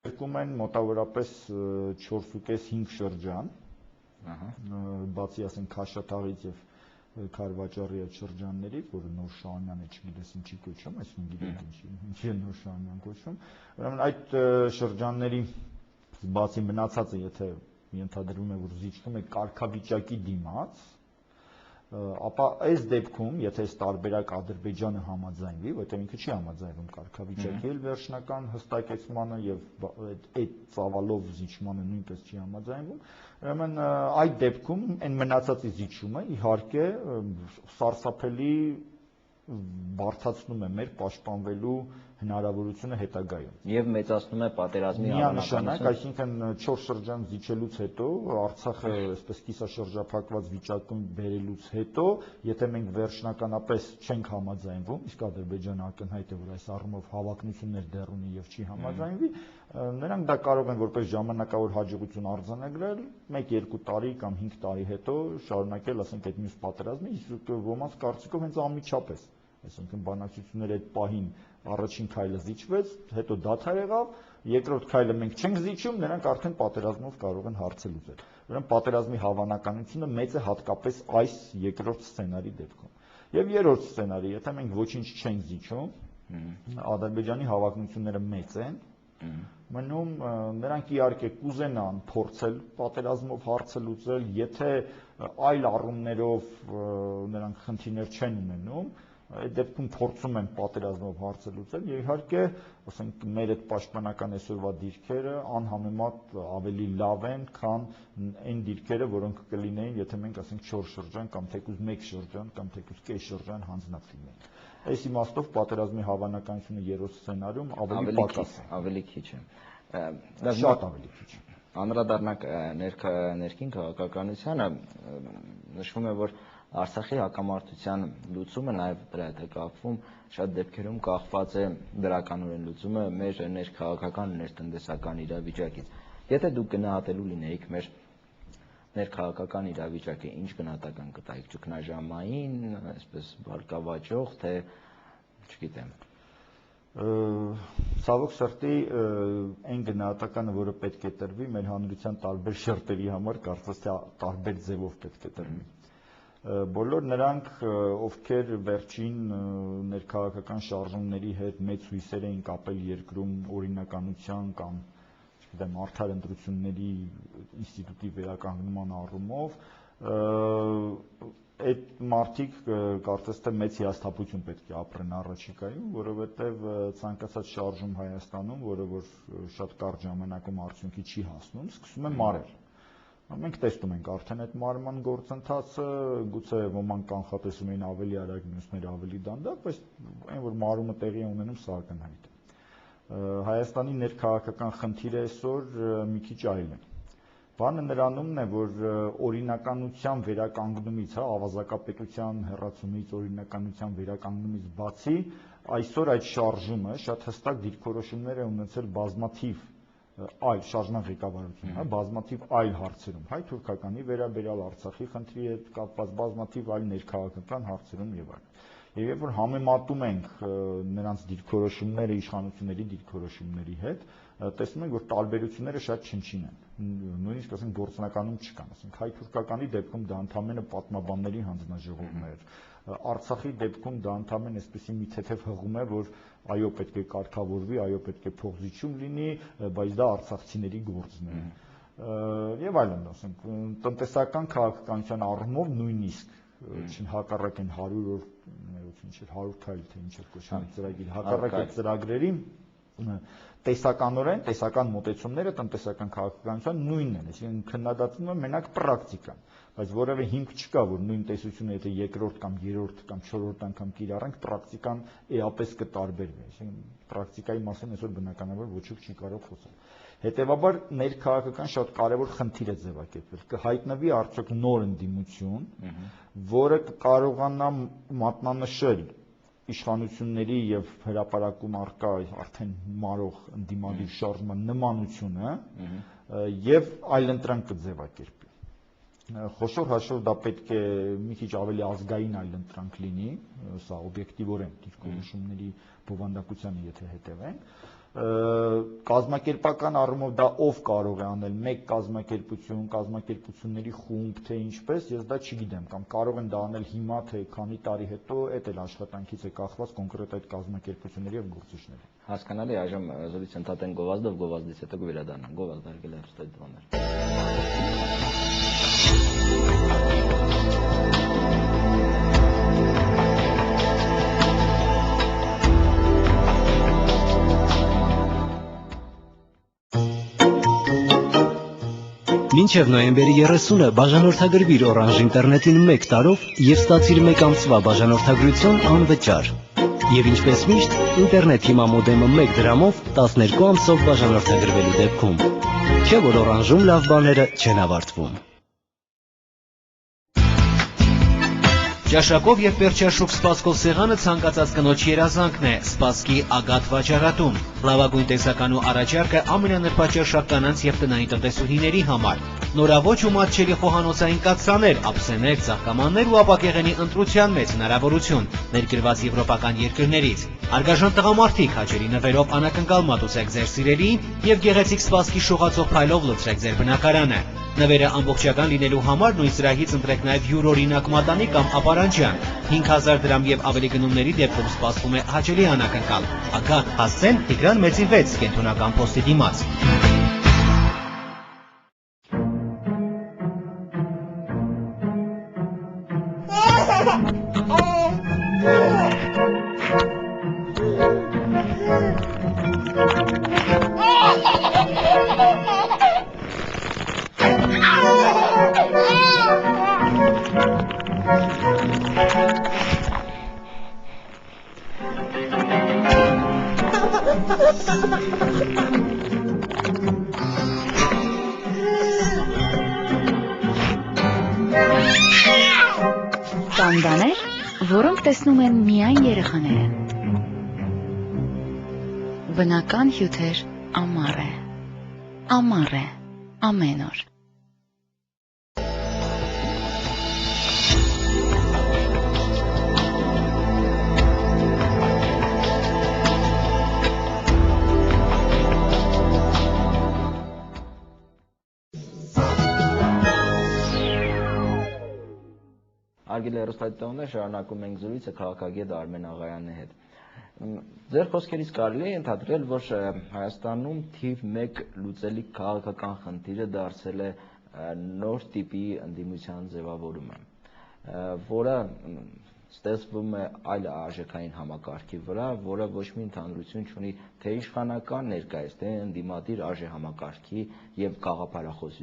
Երկում են մոտավորապես 4.5 շրջան, բացի ասենք Քաշաթաղից եւ Քարվաճառի այդ շրջաններից, որը Նոր Շահումյան է, չգիտես ինչի կոչում, այսինքն գիտեք ինչի է Նոր Շահումյան կոչում, ուրեմն այդ շրջանների բացի մնացածը, եթե ենթադրվում է, որ զիջում է կարգավիճակի դիմաց, ապա այս դեպքում, եթե այս տարբերակ Ադրբեջանը համաձայնվի, որտեղ ինքը չի համաձայնվում կարգավիճակի էլ վերջնական հստակեցմանը եւ այդ ծավալով զիջմանը նույնպես չի համաձայնվում, ուրեմն այդ դեպքում այն մնացածի զիջումը իհարկե սարսափելի բարդացնում է մեր պաշտպանվելու հնարավորությունը հետագայում եւ մեծացնում է պատերազմի հավանականությունը, այսինքն 4 շրջան զիջելուց հետո Արցախը այսպես կիսաշրջափակված վիճակում բերելուց հետո, եթե մենք վերջնականապես չենք համաձայնվում, իսկ Ադրբեջանը ակնհայտ է, որ այս առումով հավակնություններ դեռ ունի եւ չի համաձայնվի, նրանք դա կարող են որպես ժամանակավոր հաջողություն արձանագրել 1-2 տարի կամ 5 տարի հետո շարունակել, ասենք, այդ մյուս պատերազմը, իսկ ոմանց կարծիքով հենց անմիջապես, այսինքն բանակցությունները այդ պահին առաջին քայլը զիջվեց, հետո դադար եղավ, երկրորդ քայլը մենք չենք զիջում, նրանք արդեն պատերազմով կարող են հարցը լուծել։ Ուրեմն պատերազմի հավանականությունը մեծ է հատկապես այս երկրորդ սցենարի դեպքում։ Եվ երրորդ սցենարի, եթե մենք ոչինչ չենք զիջում, Ադրբեջանի հավակնությունները մեծ են, մնում նրանք իհարկե կուզենան փորձել պատերազմով հարցը լուծել, եթե այլ առումներով նրանք խնդիրներ չեն ունենում, այդ դեպքում փորձում են պատերազմով հարցը լուծել եւ իհարկե, ասենք, մեր այդ պաշտպանական այսօրվա դիրքերը անհամեմատ ավելի լավ են, քան այն դիրքերը, որոնք կլինեին, եթե մենք ասենք 4 շրջան կամ թեկուզ 1 շրջան կամ թեկուզ կես շրջան հանձնած լինեն։ Այս իմաստով պատերազմի հավանականությունը երրորդ սցենարում ավելի պակաս է, ավելի քիչ է։ Շատ ավելի քիչ է։ Անդրադառնանք ներքին քաղաքականությանը, նշվում է, որ Արցախի հակամարտության լուծումը նաև դրա հետ է կապվում, շատ դեպքերում կախված է դրականորեն լուծումը մեր ներքաղաքական ներտնտեսական իրավիճակից։ Եթե դուք գնահատելու լինեիք մեր ներքաղաքական իրավիճակը, ինչ գնահատական կտայիք, ճգնաժամային, այսպես բարգավաճող, թե չգիտեմ։ Ցավոք սրտի այն գնահատականը, որը պետք է տրվի մեր հանրության տարբեր շերտերի համար, կարծես թե տարբեր ձևով պետք է տրվի։ Բոլոր նրանք, ովքեր վերջին ներքաղաքական շարժումների հետ մեծ հույսեր էին կապել երկրում օրինականության կամ, չգիտեմ, արդար ընտրությունների ինստիտուտի վերականգնման առումով, այդ մարդիկ կարծես թե մեծ հիասթափություն պետք է ապրեն առաջիկայում, որովհետև ցանկացած շարժում Հայաստանում, որը որ շատ կարճ ժամանակում արդյունքի չի հասնում, սկսում է մարել։ Մենք տեսնում ենք արդեն այդ մարման գործընթացը, գուցե ոմանք կանխատեսում էին ավելի արագ, մյուսները ավելի դանդաղ, բայց այն որ մարումը տեղի է ունենում, սա ակնհայտ է։ Հայաստանի ներքաղաքական խնդիրը այսօր մի քիչ այլ է։ Բանը նրանումն է, որ օրինականության վերականգնումից, ավազակապետության հեռացումից, օրինականության վերականգնումից բացի, այսօր այդ շարժումը շատ հստակ դիրքորոշումներ է ունեցել բազմաթիվ այլ շարժման ղեկավարությունը, բազմաթիվ այլ հարցերում, հայ-թուրքականի վերաբերյալ Արցախի խնդրի հետ կապված բազմաթիվ այլ ներքաղաքական հարցերում եւ այլն։ Եվ երբ որ համեմատում ենք նրանց դիրքորոշումները իշխանությունների դիրքորոշումների հետ, տեսնում ենք, որ տարբերությունները շատ չնչին են, նույնիսկ ասենք գործնականում չկան, ասենք հայ-թուրքականի դեպքում դա ընդհանրապես պատմաբանների հանձնաժողովն էր, Արցախի դեպքում դա ընդհանրապես այսպեսի մի թեթև հղում է, որ այո պետք է կարգավորվի, այո պետք է փոխզիջում լինի, բայց դա արցախցիների գործն է։ Եվ այլն, ասենք տնտեսական քաղաքականության առումով նույնիսկ հակառակ են 100 օր, ինչ էր 100 քայլ թե ինչ էր կոչվում ծրագիր, հակառակ այդ ծրագրերի տեսականորեն, տեսական մոտեցումները տնտեսական քաղաքականության նույնն են, այսինքն քննադատվում է մենակ պրակտիկան, բայց որևէ հիմք չկա, որ նույն տեսությունը եթե երկրորդ կամ երրորդ կամ չորրորդ անգամ կիրառենք, պրակտիկան էապես կտարբերվի, այսինքն պրակտիկայի մասին այսօր բնականաբար ոչ ոք չի կարող խոսել։ Հետևաբար ներքաղաքական շատ կարևոր խնդիր է ձևակերպվել, կհայտնվի արդյոք նոր ընդդիմություն, որը կարողանա մատնանշել իշխանությունների եւ հրապարակում առկա արդեն մարող ընդդիմադիր շարժման նմանությունը եւ այլընտրանք կձևակերպի։ Խոշոր հաշվով դա պետք է մի քիչ ավելի ազգային այլընտրանք լինի, սա օբյեկտիվորեն դիրքորոշումների բովանդակությանը եթե հետևենք, Կազմակերպական առումով դա ով կարող է անել, մեկ կազմակերպություն, կազմակերպությունների խումբ, թե ինչպես, ես դա չգիտեմ, կամ կարող են դա անել հիմա, թե քանի տարի հետո, այդ էլ աշխատանքից է կախված կոնկրետ այդ կազմակերպությունների եւ գործիչների։ Հասկանալի, այժմ զրույց ընդհատենք գովազդով, գովազդից հետո կվերադառնանք։ Գովազդ արգել հեռուստադիտողներ։ Մինչև նոյեմբերի 30-ը բաժանորդագրվիր Orange ինտերնետին 1 տարով և ստացիր 1 ամսվա բաժանորդագրություն անվճար։ Եվ ինչպես միշտ, ինտերնետ հիմա մոդեմը 1 դրամով 12 ամսով բաժանորդագրվելու դեպքում։ Չէ՞ որ Orange-ում լավ բաները չեն ավարտվում։ Ճաշակով և պերճաշուք Սպասկով սեղանը ցանկացած կնոջ երազանքն է, Սպասկի Ագատ վաճառատուն։ Լավագույն տեսական ու առաջարկը ամենանրբաճաշակ կանանց և տնային տնտեսուհիների համար։ Նորաոճ ու մատչելի խոհանոցային կաթսաներ, ափսեներ, ծաղկամաններ ու ապակեղենի ընտրության մեծ հնարավորություն, ներկրված եվրոպական երկրներից։ Արգաժան տղամարդիկ հաճելի նվերով անակնկալ մատուցեք ձեր սիրելիին և գեղեցիկ Սպասկի շողացող փայլով լցրեք ձեր բնակարանը։ Նվերը ամբողջական լինելու համար նույն սրահից ընտրեք նաև յուրօրինակ մատանի կամ ապարանջան։ 5000 դրամ և ավելի գնումների դեպքում սպասվում է հաճելի անակնկալ։ Ագատ, հասցեն Տիգրան Մեծի 6 կենտրոնական փոստի դիմաց։ Կան բաներ, որոնք տեսնում են միայն երեխաները։ Բնական հյութեր ամառ է ամեն օր։ Արգել հեռուստադիտողներ, շարունակում ենք զրույցը քաղաքագետ Արմեն Աղայանի հետ։ Ձեր խոսքերից կարելի է ենթադրել, որ Հայաստանում թիվ 1 լուծելի քաղաքական խնդիրը դարձել է նոր տիպի ընդդիմության ձևավորումը, որը ստեղծվում է այլ արժեքային համակարգի վրա, որը ոչ մի ընդհանրություն չունի թե իշխանական ներկայիս, թե ընդդիմադիր արժեհամակարգի եւ գաղափարախոսի